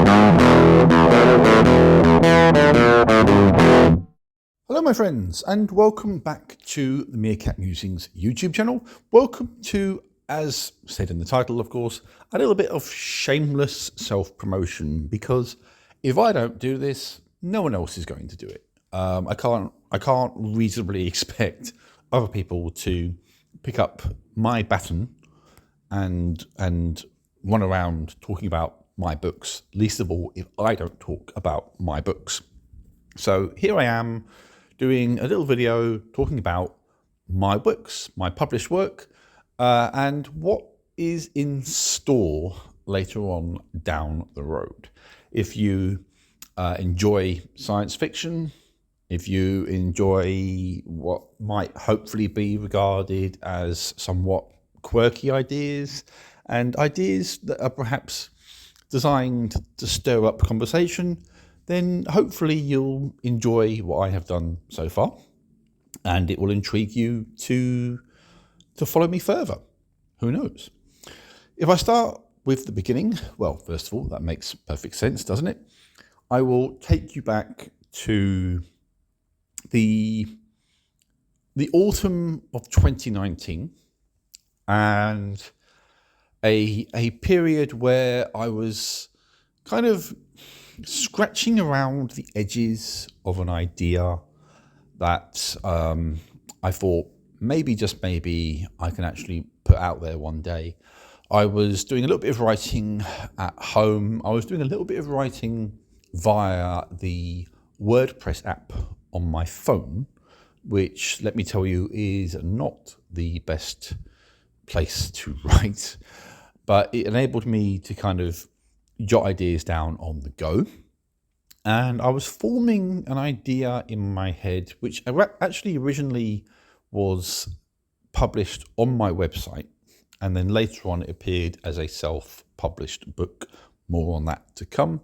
Hello my friends, and welcome back to the Meerkat Musings YouTube channel. Welcome to, as said in the title of course, a little bit of shameless self-promotion, because if I don't do this, no one else is going to do it. I can't reasonably expect other people to pick up my baton and run around talking about my books, least of all if I don't talk about my books. So here I am doing a little video talking about my books, my published work, and what is in store later on down the road. If you enjoy science fiction, if you enjoy what might hopefully be regarded as somewhat quirky ideas, and ideas that are perhaps designed to stir up conversation, then hopefully you'll enjoy what I have done so far, and it will intrigue you to follow me further. Who knows? If I start with the beginning, well, first of all, that makes perfect sense, doesn't it? I will take you back to the autumn of 2019, and a period where I was kind of scratching around the edges of an idea that I thought maybe, just maybe, I can actually put out there one day. I was doing a little bit of writing at home. I was doing a little bit of writing via the WordPress app on my phone, which, let me tell you, is not the best place to write, but it enabled me to kind of jot ideas down on the go. And I was forming an idea in my head, which actually originally was published on my website, and then later on it appeared as a self-published book. More on that to come.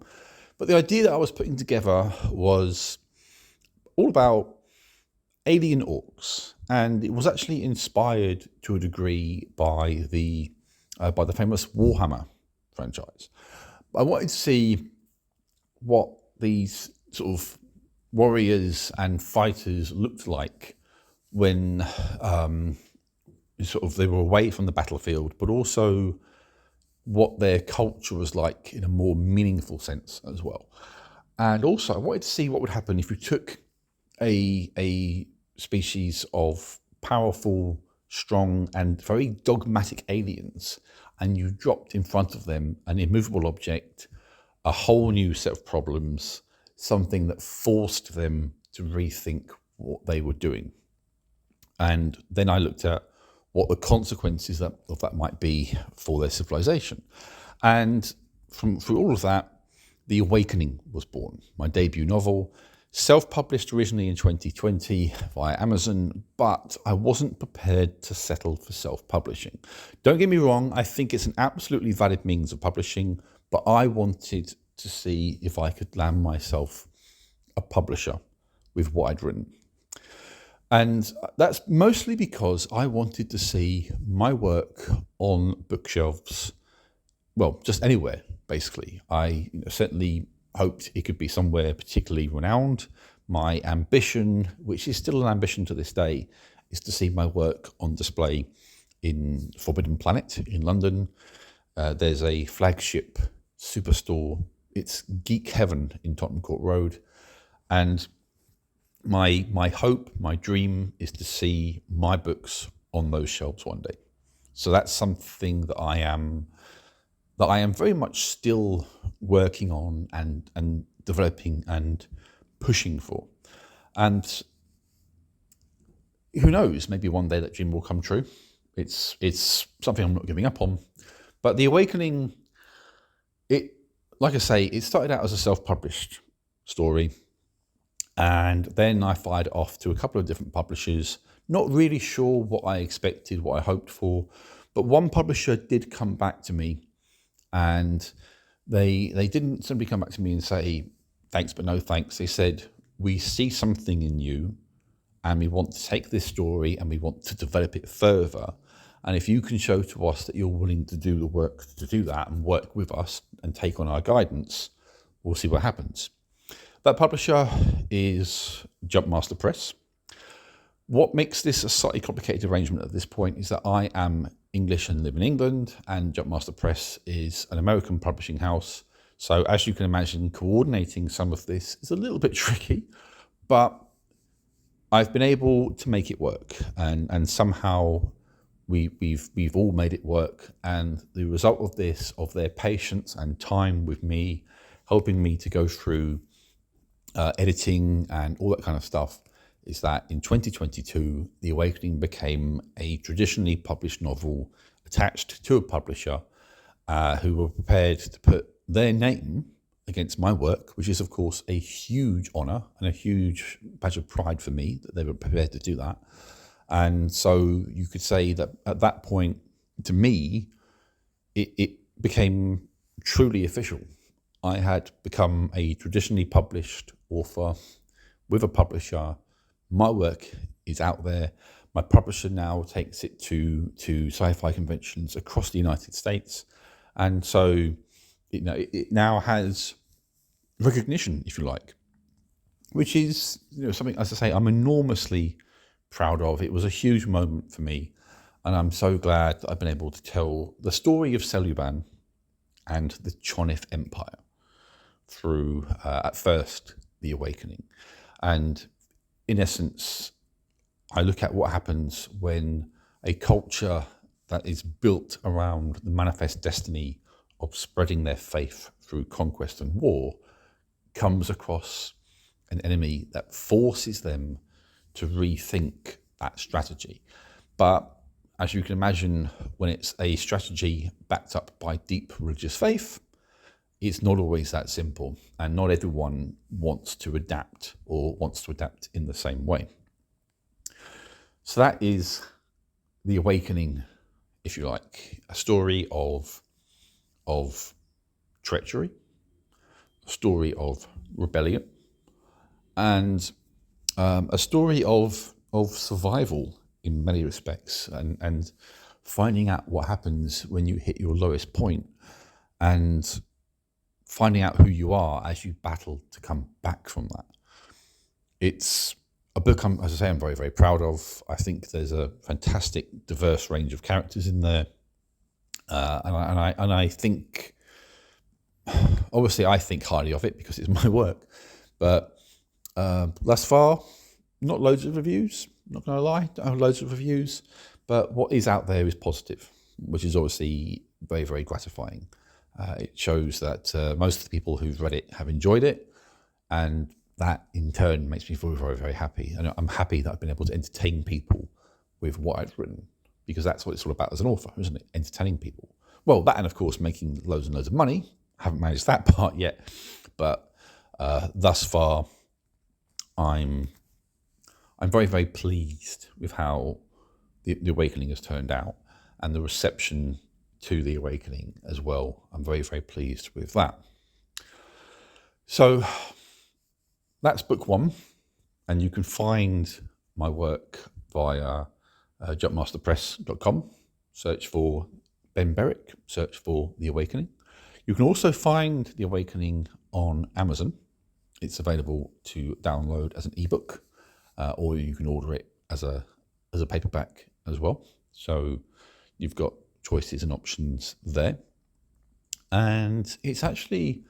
But the idea that I was putting together was all about alien orcs, and it was actually inspired to a degree by the famous Warhammer franchise. I wanted to see what these sort of warriors and fighters looked like when they were away from the battlefield, but also what their culture was like in a more meaningful sense as well. And also I wanted to see what would happen if you took a species of powerful, strong, and very dogmatic aliens, and you dropped in front of them an immovable object, a whole new set of problems, something that forced them to rethink what they were doing. And then I looked at what the consequences of that might be for their civilization. And through all of that, The Awakening was born, my debut novel, self-published originally in 2020 via Amazon, but I wasn't prepared to settle for self-publishing. Don't get me wrong, I think it's an absolutely valid means of publishing, but I wanted to see if I could land myself a publisher with what I'd written. And that's mostly because I wanted to see my work on bookshelves, well, just anywhere, basically. I certainly hoped it could be somewhere particularly renowned. My ambition, which is still an ambition to this day, is to see my work on display in Forbidden Planet in London. There's a flagship superstore. It's Geek Heaven in Tottenham Court Road. And my hope, my dream is to see my books on those shelves one day. So that's something that I am very much still working on and developing and pushing for. And who knows, maybe one day that dream will come true. It's something I'm not giving up on. But The Awakening, like I say, it started out as a self-published story. And then I fired it off to a couple of different publishers, not really sure what I expected, what I hoped for. But one publisher did come back to me, and they didn't simply come back to me and say, thanks, but no thanks. They said, we see something in you, and we want to take this story and we want to develop it further. And if you can show to us that you're willing to do the work to do that and work with us and take on our guidance, we'll see what happens. That publisher is Jumpmaster Press. What makes this a slightly complicated arrangement at this point is that I am English and live in England, and Jumpmaster Press is an American publishing house. So as you can imagine, coordinating some of this is a little bit tricky, but I've been able to make it work, and somehow we've all made it work. And the result of this, of their patience and time with me, helping me to go through editing and all that kind of stuff, is that in 2022, The Awakening became a traditionally published novel attached to a publisher who were prepared to put their name against my work, which is, of course, a huge honour and a huge badge of pride for me that they were prepared to do that. And so you could say that at that point, to me, it became truly official. I had become a traditionally published author with a publisher. My work is out there. My publisher now takes it to sci-fi conventions across the United States. And so it now has recognition, if you like, which is something, as I say, I'm enormously proud of. It was a huge moment for me, and I'm so glad that I've been able to tell the story of Seluban and the Chonif Empire through, at first, The Awakening. And in essence, I look at what happens when a culture that is built around the manifest destiny of spreading their faith through conquest and war comes across an enemy that forces them to rethink that strategy. But as you can imagine, when it's a strategy backed up by deep religious faith, it's not always that simple, and not everyone wants to adapt or wants to adapt in the same way. So that is The Awakening, if you like, a story of treachery, a story of rebellion, and a story of survival in many respects, and finding out what happens when you hit your lowest point, and finding out who you are as you battle to come back from that. It's a book, as I say, I'm very, very proud of. I think there's a fantastic, diverse range of characters in there, and I think, obviously, I think highly of it because it's my work. But thus far, not loads of reviews. Not going to lie, don't have loads of reviews, but what is out there is positive, which is obviously very, very gratifying. It shows that most of the people who've read it have enjoyed it, and that in turn makes me feel very, very happy. And I'm happy that I've been able to entertain people with what I've written, because that's what it's all about as an author, isn't it? Entertaining people. Well, that, and of course making loads and loads of money. I haven't managed that part yet, but thus far I'm very, very pleased with how the Awakening has turned out, and the reception to The Awakening as well. I'm very, very pleased with that. So that's book one, and you can find my work via jumpmasterpress.com. Search for Ben Berwick, search for The Awakening. You can also find The Awakening on Amazon. It's available to download as an ebook, or you can order it as a paperback as well. So you've got choices and options there. And it's actually,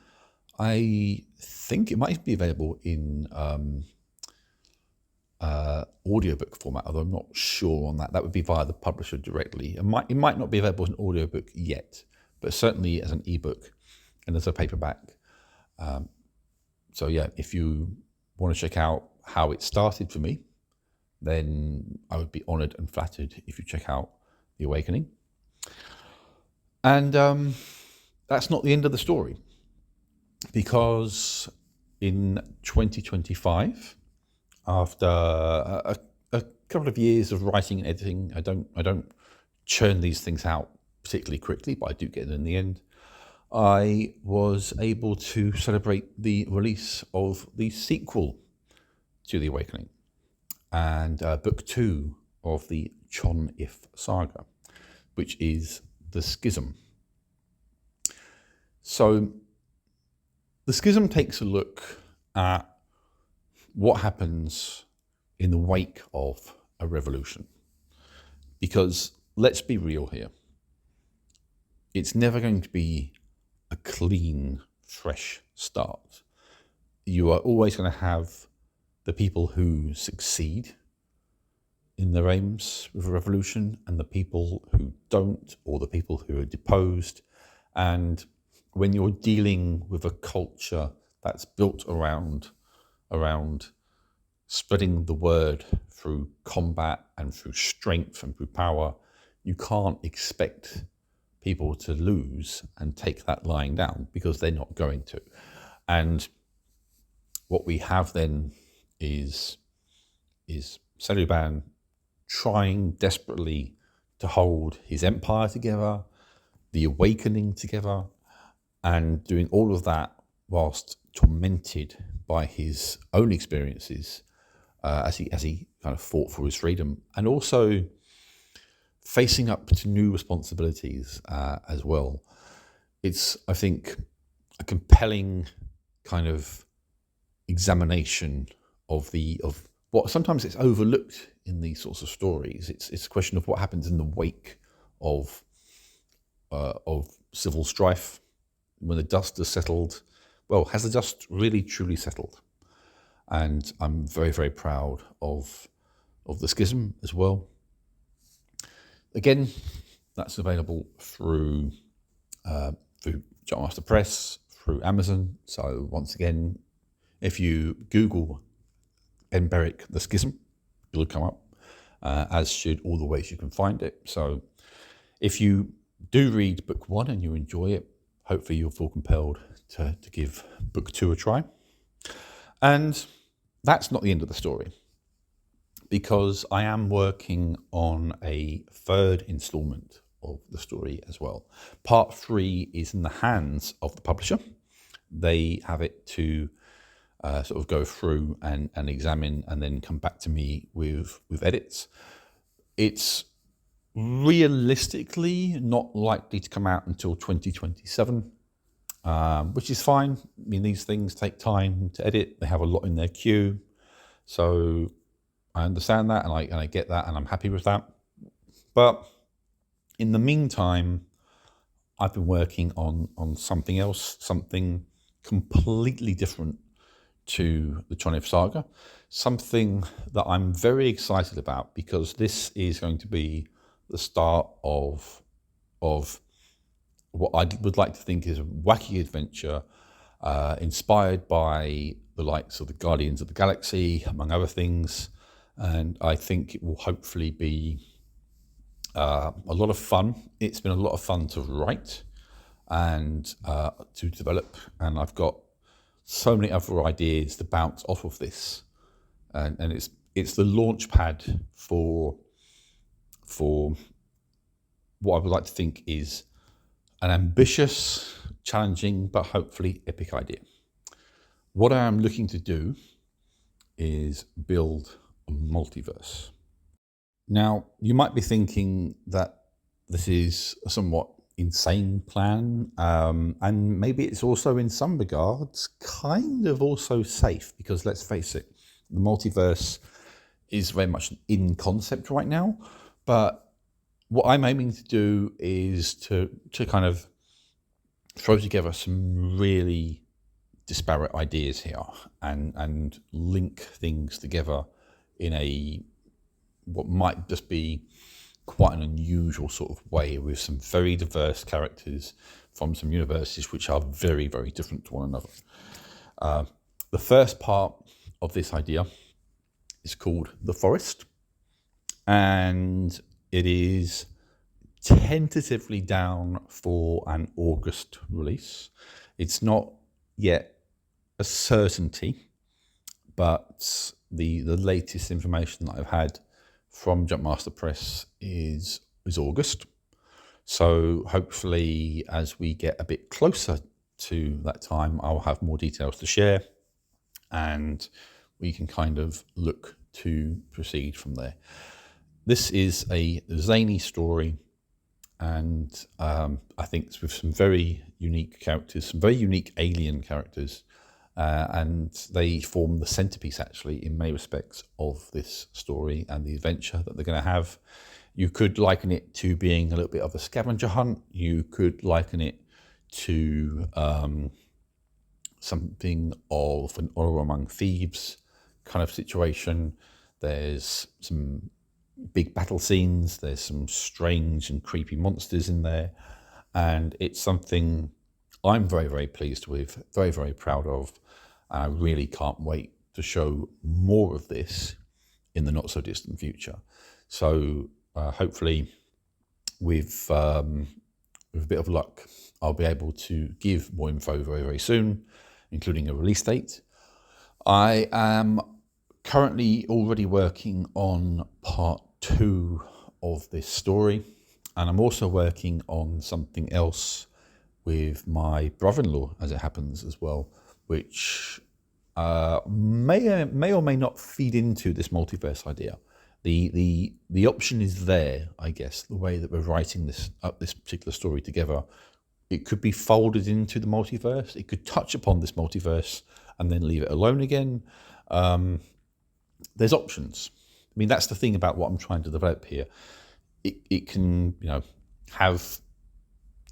I think it might be available in audiobook format, although I'm not sure on that. That would be via the publisher directly. It might not be available as an audiobook yet, but certainly as an ebook and as a paperback. So yeah, if you want to check out how it started for me, then I would be honoured and flattered if you check out The Awakening. And that's not the end of the story, because in 2025, after a couple of years of writing and editing, I don't churn these things out particularly quickly, but I do get it in the end. I was able to celebrate the release of the sequel to The Awakening, and book 2 of the Chonif saga, which is The Schism. So The schism takes a look at what happens in the wake of a revolution. Because let's be real here, it's never going to be a clean, fresh start. You are always going to have the people who succeed in their aims with a revolution and the people who don't, or the people who are deposed. And when you're dealing with a culture that's built around spreading the word through combat and through strength and through power, you can't expect people to lose and take that lying down, because they're not going to. And what we have then is Taliban trying desperately to hold his empire together, the awakening together, and doing all of that whilst tormented by his own experiences as he kind of fought for his freedom, and also facing up to new responsibilities as well. It's, I think, a compelling kind of examination of what sometimes it's overlooked in these sorts of stories. It's a question of what happens in the wake of civil strife, when the dust has settled. Well, has the dust really truly settled? And I'm very, very proud of the schism as well. Again, that's available through Jumpmaster Press, through Amazon. So once again, if you Google Ben Berwick, The Schism, it'll come up, as should all the ways you can find it. So if you do read book 1 and you enjoy it, hopefully you'll feel compelled to give book 2 a try. And that's not the end of the story, because I am working on a 3rd installment of the story as well. Part 3 is in the hands of the publisher. They have it to sort of go through and examine and then come back to me with edits. It's realistically not likely to come out until 2027, which is fine. I mean, these things take time to edit. They have a lot in their queue. So I understand that, and I get that, and I'm happy with that. But in the meantime, I've been working on something else, something completely different to the Chonif saga, something that I'm very excited about, because this is going to be the start of what I would like to think is a wacky adventure, inspired by the likes of the Guardians of the Galaxy, among other things. And I think it will hopefully be a lot of fun. It's been a lot of fun to write and to develop, and I've got so many other ideas to bounce off of this, and it's the launch pad for what I would like to think is an ambitious, challenging, but hopefully epic idea. What I am looking to do is build a multiverse. Now, you might be thinking that this is a somewhat insane plan, and maybe it's also in some regards kind of also safe, because let's face it, the multiverse is very much in concept right now. But what I'm aiming to do is to kind of throw together some really disparate ideas here and link things together in what might just be quite an unusual sort of way, with some very diverse characters from some universes which are very, very different to one another. The first part of this idea is called The Forest, and it is tentatively down for an August release. It's not yet a certainty, but the latest information that I've had from Jumpmaster Press is August. So hopefully, as we get a bit closer to that time, I'll have more details to share, and we can kind of look to proceed from there. This is a zany story And I think it's with some very unique characters, some very unique alien characters, and they form the centerpiece, actually, in many respects, of this story and the adventure that they're going to have. You could liken it to being a little bit of a scavenger hunt. You could liken it to something of an honor among thieves kind of situation. There's some big battle scenes. There's some strange and creepy monsters in there. And it's something I'm very, very pleased with, very, very proud of. And I really can't wait to show more of this in the not so distant future. So hopefully with a bit of luck, I'll be able to give more info very, very soon, including a release date. I am currently already working on part 2 of this story, and I'm also working on something else with my brother-in-law, as it happens, as well, which may or may not feed into this multiverse idea. The option is there, I guess, the way that we're writing this particular story together. It could be folded into the multiverse. It could touch upon this multiverse and then leave it alone again. There's options. I mean, that's the thing about what I'm trying to develop here. It can, have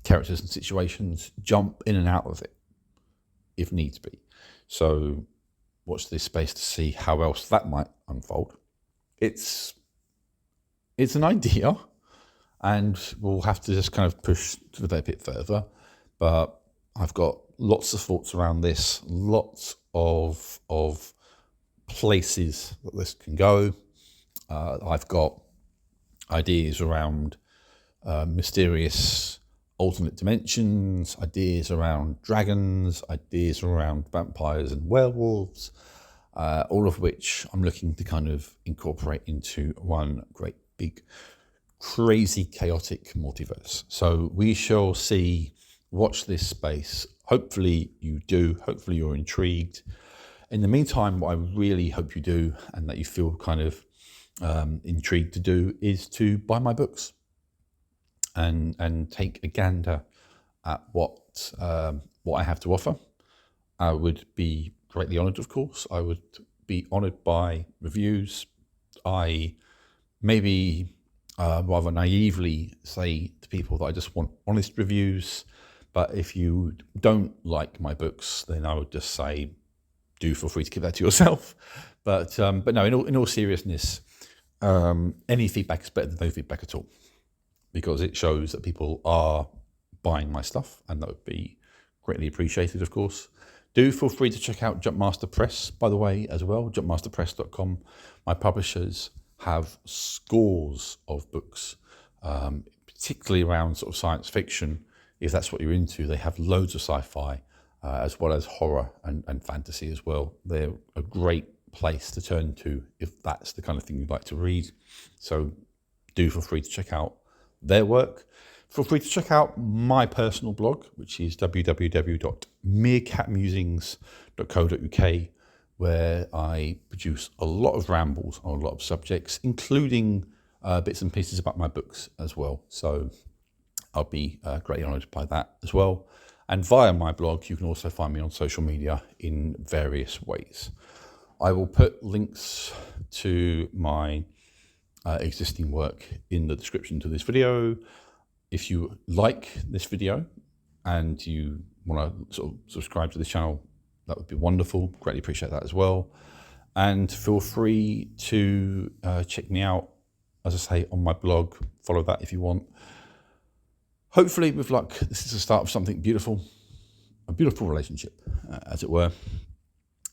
characters and situations jump in and out of it if needs be. So watch this space to see how else that might unfold. It's an idea, and we'll have to just kind of push to develop it further. But I've got lots of thoughts around this, lots of places that this can go. I've got ideas around mysterious alternate dimensions, ideas around dragons, ideas around vampires and werewolves, all of which I'm looking to kind of incorporate into one great big crazy chaotic multiverse. So we shall see. Watch this space. Hopefully you do. Hopefully you're intrigued. In the meantime, what I really hope you do, and that you feel kind of intrigued to do, is to buy my books and take a gander at what I have to offer. I would be greatly honoured, of course. I would be honoured by reviews. I maybe rather naively say to people that I just want honest reviews. But if you don't like my books, then I would just say, do feel free to keep that to yourself. But no, in all seriousness, any feedback is better than no feedback at all, because it shows that people are buying my stuff, and that would be greatly appreciated, of course. Do feel free to check out Jumpmaster Press, by the way, as well, jumpmasterpress.com. My publishers have scores of books, particularly around sort of science fiction. If that's what you're into, they have loads of sci-fi, as well as horror and fantasy as well. They're a great place to turn to if that's the kind of thing you'd like to read. So do feel free to check out their work. Feel free to check out my personal blog, which is www.meerkatmusings.co.uk, where I produce a lot of rambles on a lot of subjects, including bits and pieces about my books as well. So I'll be greatly honoured by that as well. And via my blog, you can also find me on social media in various ways. I will put links to my existing work in the description to this video. If you like this video and you want to sort of subscribe to the channel, that would be wonderful. Greatly appreciate that as well. And feel free to check me out, as I say, on my blog. Follow that if you want. Hopefully, with luck, this is the start of something beautiful, a beautiful relationship, as it were.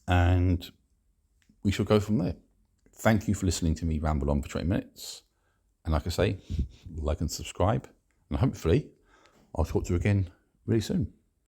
And we shall go from there. Thank you for listening to me ramble on for 20 minutes. And like I say, like and subscribe. And hopefully, I'll talk to you again really soon.